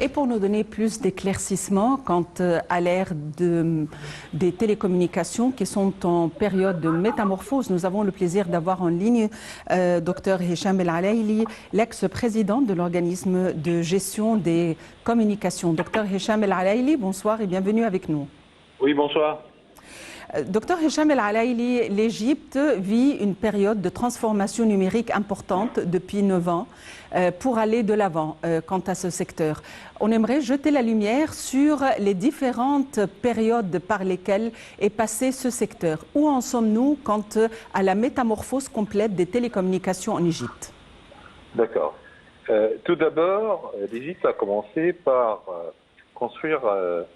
et pour nous donner plus d'éclaircissements quant à l'ère des télécommunications qui sont en période de métamorphose. Nous avons le plaisir d'avoir en ligne Dr Hicham El Alaïli, l'ex-président de l'organisme de gestion des communications. Dr Hicham El Alaïli, bonsoir et bienvenue avec nous. Oui, bonsoir. Dr Hicham El Alaïli, l'Égypte vit une période de transformation numérique importante depuis 9 ans pour aller de l'avant quant à ce secteur. On aimerait jeter la lumière sur les différentes périodes par lesquelles est passé ce secteur. Où en sommes-nous quant à la métamorphose complète des télécommunications en Égypte? D'accord. Tout d'abord, l'Égypte a commencé par construire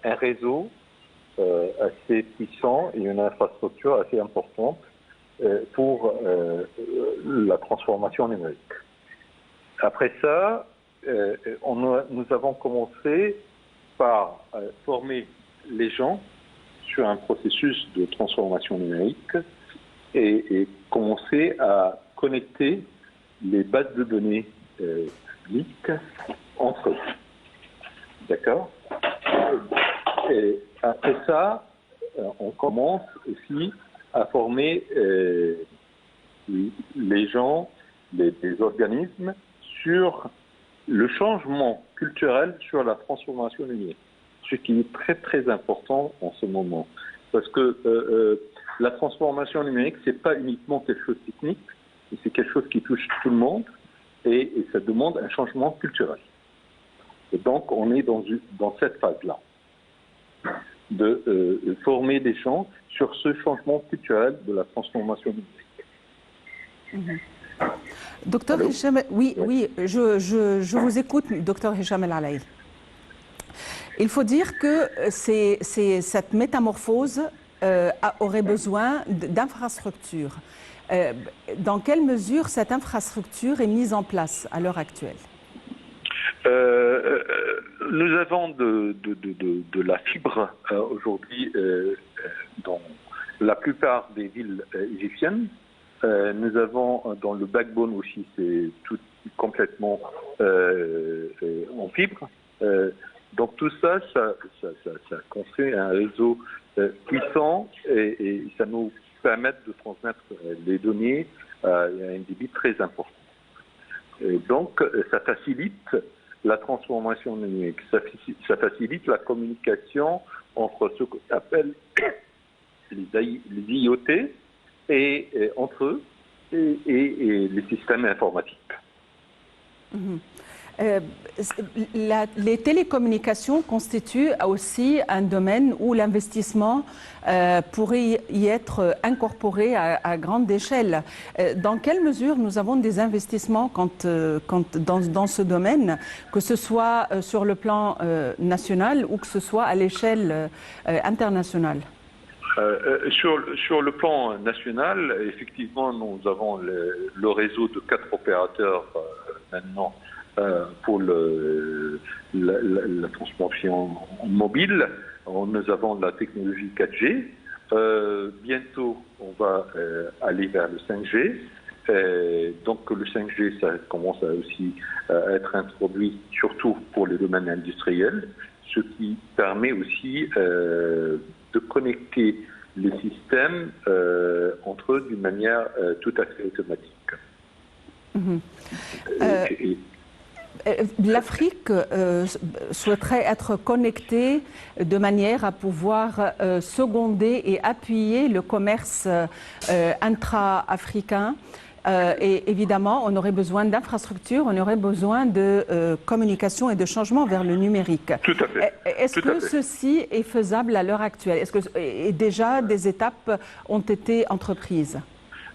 un réseau assez puissant et une infrastructure assez importante pour la transformation numérique. Après ça, nous avons commencé par former les gens sur un processus de transformation numérique et commencer à connecter les bases de données publiques entre eux. D'accord ? Et après ça, on commence aussi à former les gens, les organismes sur le changement culturel sur la transformation numérique, ce qui est très très important en ce moment. Parce que la transformation numérique, ce n'est pas uniquement quelque chose de technique, mais c'est quelque chose qui touche tout le monde et ça demande un changement culturel. Et donc on est dans cette phase-là, de former des gens sur ce changement culturel de la transformation numérique. Docteur Hicham, oui, je vous écoute, docteur Hicham El Alaïli. Il faut dire que cette métamorphose aurait besoin d'infrastructures. Dans quelle mesure cette infrastructure est mise en place à l'heure actuelle? Nous avons de la fibre aujourd'hui dans la plupart des villes égyptiennes. Nous avons dans le backbone aussi, c'est tout complètement en fibre. Donc tout ça construit un réseau puissant et ça nous permet de transmettre les données à un débit très important. Et donc ça facilite la transformation numérique, ça facilite la communication entre ce qu'on appelle les IoT et entre eux et les systèmes informatiques. Les télécommunications constituent aussi un domaine où l'investissement pourrait y être incorporé à grande échelle. Dans quelle mesure nous avons des investissements dans ce domaine, que ce soit sur le plan national ou que ce soit à l'échelle internationale? Sur le plan national, effectivement, nous avons le réseau de 4 opérateurs maintenant pour la transmission mobile. Nous avons la technologie 4G. Bientôt, on va aller vers le 5G. Donc le 5G, ça commence aussi à être introduit, surtout pour les domaines industriels, ce qui permet aussi de connecter les systèmes entre eux d'une manière tout à fait automatique. L'Afrique souhaiterait être connectée de manière à pouvoir seconder et appuyer le commerce intra-africain. Et évidemment, on aurait besoin d'infrastructures, on aurait besoin de communication et de changement vers le numérique. Tout à fait. Est-ce que ceci est faisable à l'heure actuelle? Est-ce que déjà des étapes ont été entreprises?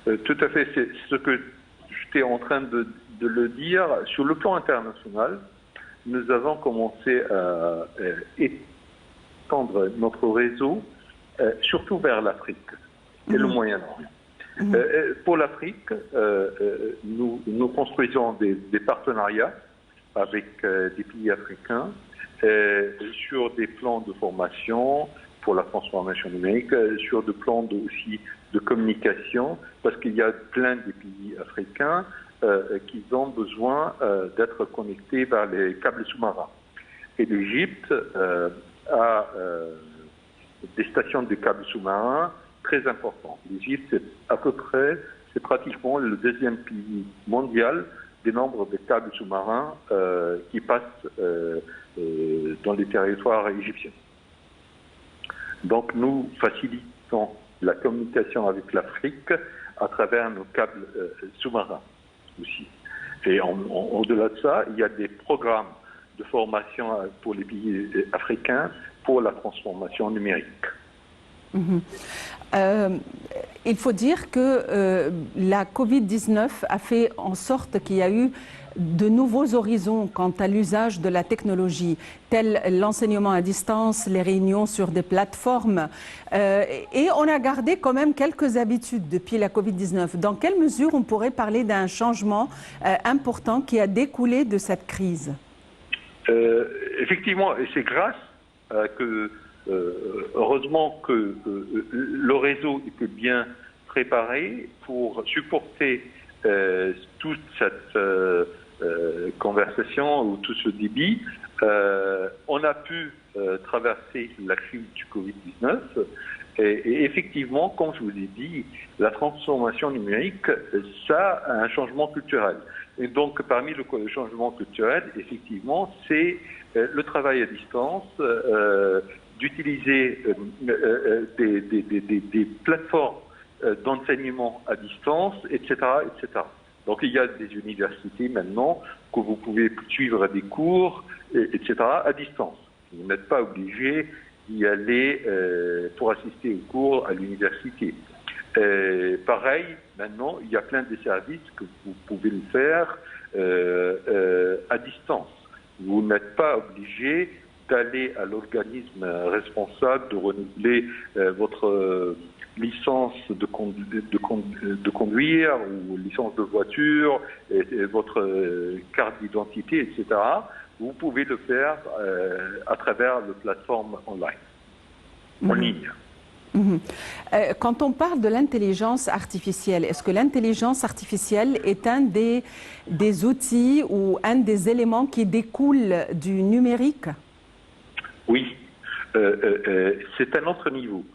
Tout à fait. C'est ce que j'étais en train de le dire. Sur le plan international, nous avons commencé à étendre notre réseau, surtout vers l'Afrique et le Moyen-Orient. Pour l'Afrique, nous construisons des partenariats avec des pays africains sur des plans de formation pour la transformation numérique, sur des plans aussi de communication, parce qu'il y a plein de pays africains qui ont besoin d'être connectés vers les câbles sous-marins. Et l'Égypte a des stations de câbles sous-marins très importantes. L'Égypte, c'est pratiquement le deuxième pays mondial des nombres de câbles sous-marins qui passent dans les territoires égyptiens. Donc nous facilitons la communication avec l'Afrique à travers nos câbles sous-marins aussi. Et au-delà de ça, il y a des programmes de formation pour les pays africains pour la transformation numérique. Il faut dire que la Covid-19 a fait en sorte qu'il y a eu de nouveaux horizons quant à l'usage de la technologie, tel l'enseignement à distance, les réunions sur des plateformes. Et on a gardé quand même quelques habitudes depuis la Covid-19. Dans quelle mesure on pourrait parler d'un changement important qui a découlé de cette crise? Effectivement, et c'est grâce heureusement que le réseau était bien préparé pour supporter toute cette conversation ou tout ce débit. On a pu traverser la crise du Covid-19 et effectivement, comme je vous ai dit, la transformation numérique, ça a un changement culturel. Et donc, parmi le changement culturel, effectivement, c'est le travail à distance, d'utiliser des plateformes d'enseignement à distance, etc., etc. Donc il y a des universités maintenant que vous pouvez suivre des cours, etc., à distance. Vous n'êtes pas obligé d'y aller pour assister aux cours à l'université. Pareil, maintenant, il y a plein de services que vous pouvez le faire à distance. Vous n'êtes pas obligé d'aller à l'organisme responsable de renouveler votre licence de conduire ou licence de voiture, et votre carte d'identité, etc. Vous pouvez le faire à travers la plateforme en ligne. Quand on parle de l'intelligence artificielle, est-ce que l'intelligence artificielle est un des outils ou un des éléments qui découlent du numérique? Oui, c'est un autre niveau.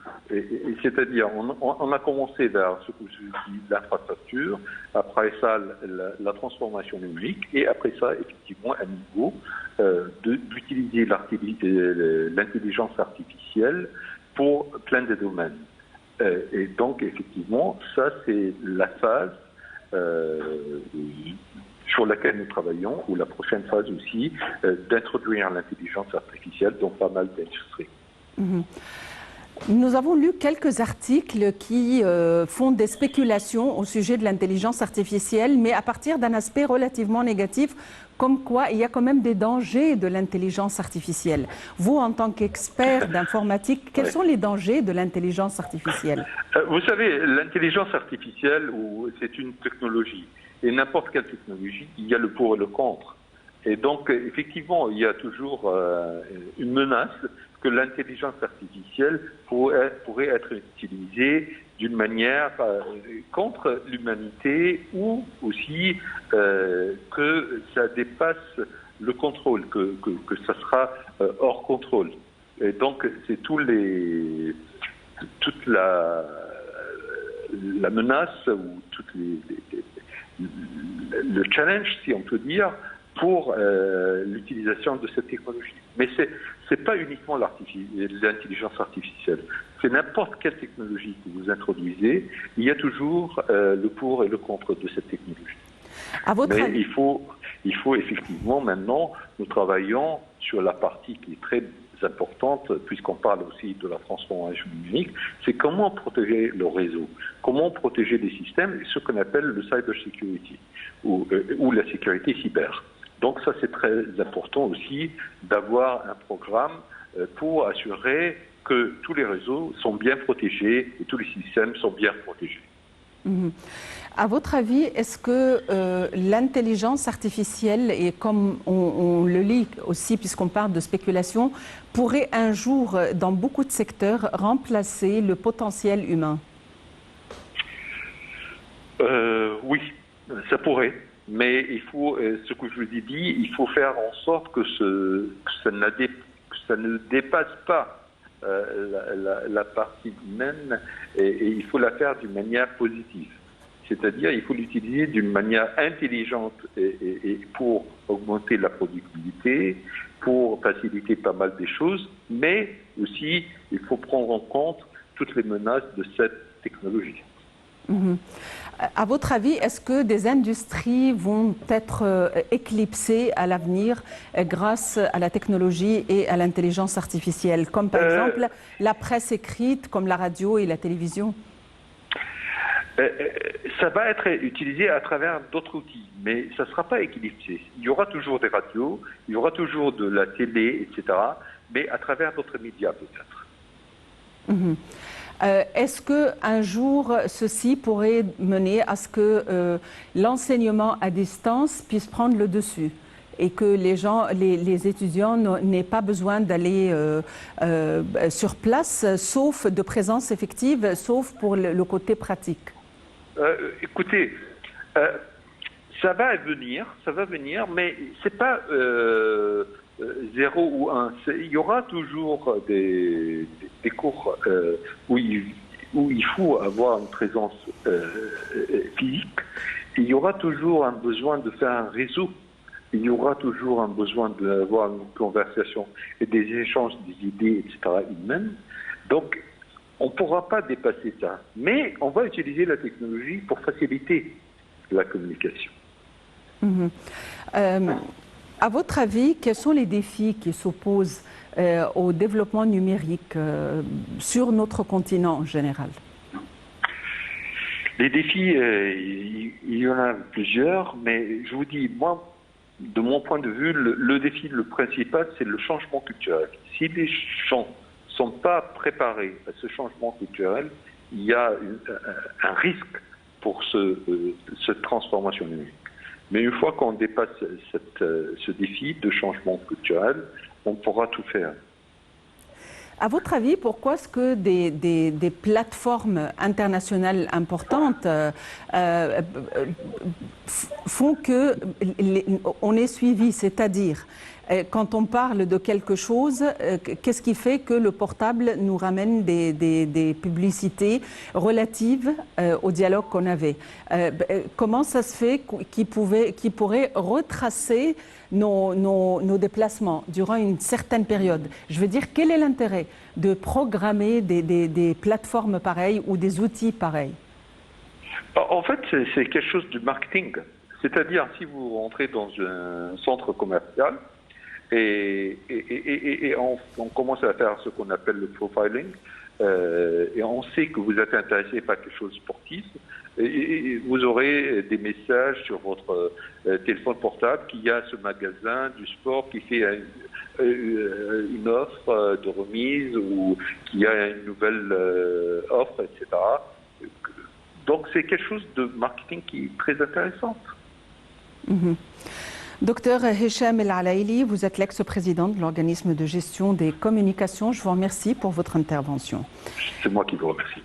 C'est-à-dire, on a commencé vers ce que je dis, l'infrastructure, après ça, la transformation numérique, et après ça, effectivement, un niveau d'utiliser l'intelligence artificielle pour plein de domaines. Et donc, effectivement, ça, c'est la phase sur laquelle nous travaillons, ou la prochaine phase aussi, d'introduire l'intelligence artificielle dans pas mal d'industries. Nous avons lu quelques articles qui font des spéculations au sujet de l'intelligence artificielle, mais à partir d'un aspect relativement négatif, comme quoi il y a quand même des dangers de l'intelligence artificielle. Vous, en tant qu'expert d'informatique, quels sont les dangers de l'intelligence artificielle? Vous savez, l'intelligence artificielle, c'est une technologie. Et n'importe quelle technologie, il y a le pour et le contre. Et donc, effectivement, il y a toujours une menace que l'intelligence artificielle pourrait être utilisée d'une manière contre l'humanité ou aussi que ça dépasse le contrôle, que ça sera hors contrôle. Et donc, c'est toute la menace ou le challenge, si on peut dire, pour l'utilisation de cette technologie. Mais c'est pas uniquement l'intelligence artificielle. C'est n'importe quelle technologie que vous introduisez, il y a toujours le pour et le contre de cette technologie. Mais il faut effectivement, maintenant, nous travaillons sur la partie qui est très importante, puisqu'on parle aussi de la transformation numérique, c'est comment protéger le réseau, comment protéger les systèmes, ce qu'on appelle le cyber security, ou la sécurité cyber. Donc ça, c'est très important aussi d'avoir un programme pour assurer que tous les réseaux sont bien protégés et tous les systèmes sont bien protégés. À votre avis, est-ce que l'intelligence artificielle, et comme on le lit aussi puisqu'on parle de spéculation, pourrait un jour, dans beaucoup de secteurs, remplacer le potentiel humain? Oui, ça pourrait. Mais il faut, ce que je vous ai dit, il faut faire en sorte que ça ne dépasse pas la partie humaine et il faut la faire d'une manière positive. C'est-à-dire il faut l'utiliser d'une manière intelligente et pour augmenter la productivité, pour faciliter pas mal des choses, mais aussi il faut prendre en compte toutes les menaces de cette technologie. À votre avis, est-ce que des industries vont être éclipsées à l'avenir grâce à la technologie et à l'intelligence artificielle, comme par exemple la presse écrite, comme la radio et la télévision? Ça va être utilisé à travers d'autres outils, mais ça ne sera pas éclipsé. Il y aura toujours des radios, il y aura toujours de la télé, etc., mais à travers d'autres médias peut-être. Est-ce qu'un jour, ceci pourrait mener à ce que l'enseignement à distance puisse prendre le dessus et que les étudiants n'aient pas besoin d'aller sur place, sauf de présence effective, sauf pour le côté pratique? Écoutez, ça va venir, mais c'est pas 0 ou 1. Il y aura toujours des cours où il faut avoir une présence physique. Il y aura toujours un besoin de faire un réseau. Il y aura toujours un besoin d'avoir une conversation et des échanges d'idées, etc. humaines. Donc, on ne pourra pas dépasser ça. Mais on va utiliser la technologie pour faciliter la communication. À votre avis, quels sont les défis qui s'opposent au développement numérique sur notre continent en général? Les défis, il y en a plusieurs, mais je vous dis, moi, de mon point de vue, le défi le principal, c'est le changement culturel. Si les gens ne sont pas préparés à ce changement culturel, il y a un risque pour cette transformation numérique. Mais une fois qu'on dépasse ce défi de changement culturel, on pourra tout faire. À votre avis, pourquoi est-ce que des plateformes internationales importantes font qu'on est suivi? C'est-à-dire, quand on parle de quelque chose, qu'est-ce qui fait que le portable nous ramène des publicités relatives au dialogue qu'on avait? Comment ça se fait qu'ils pourraient retracer nos déplacements durant une certaine période? Je veux dire, quel est l'intérêt de programmer des plateformes pareilles ou des outils pareils? En fait, c'est quelque chose de marketing. C'est-à-dire, si vous rentrez dans un centre commercial et on commence à faire ce qu'on appelle le profiling, et on sait que vous êtes intéressé par quelque chose de sportif, et vous aurez des messages sur votre téléphone portable qu'il y a ce magasin du sport qui fait une offre de remise ou qu'il y a une nouvelle offre, etc. Donc c'est quelque chose de marketing qui est très intéressant. Docteur Hicham El Alaili, vous êtes l'ex-président de l'organisme de gestion des communications. Je vous remercie pour votre intervention. C'est moi qui vous remercie.